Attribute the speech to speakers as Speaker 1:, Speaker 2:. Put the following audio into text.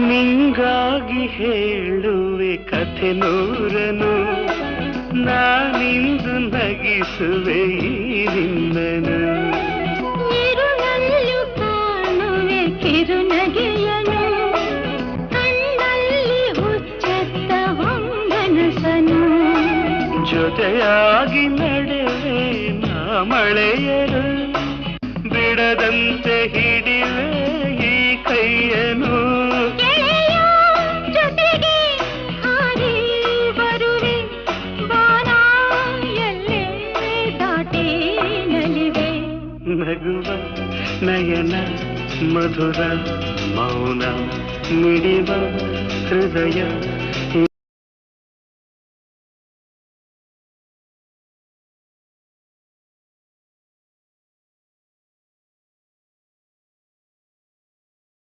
Speaker 1: ನಿಂಗಾಗಿ ಹೇಳುವೆ ಕಥೆ ನೂರನು, ನಾನಿಂದು ನಗಿಸುವೆ ಈ ನಿನ್ನನು.
Speaker 2: ಇರುಳಲ್ಲೂ ಕಾಣುವೆ ಕಿರುನಗೆಯನು, ಕಣ್ಣಲ್ಲಿ ಹುಚ್ಚೆತ್ತ ಹೊಂಗನಸನು.
Speaker 1: ಜೊತೆಯಾಗಿ ನಡೆವೆ ನಾ ಮಳೆಯರು, ಬಿಡದಂತೆ ಹಿಡಿವೆ ಈ ಕೈಯನು.
Speaker 2: ಜೊತೆಗೆ ಹಾರಿ ಬರುವೆ ಬಾನ ಎಲ್ಲೇ ದಾಟಿ ನಲಿವೆ.
Speaker 1: ನಗುವ ನಯನ ಮಧುರ ಮೌನ ಮಿಡಿವ ಹೃದಯ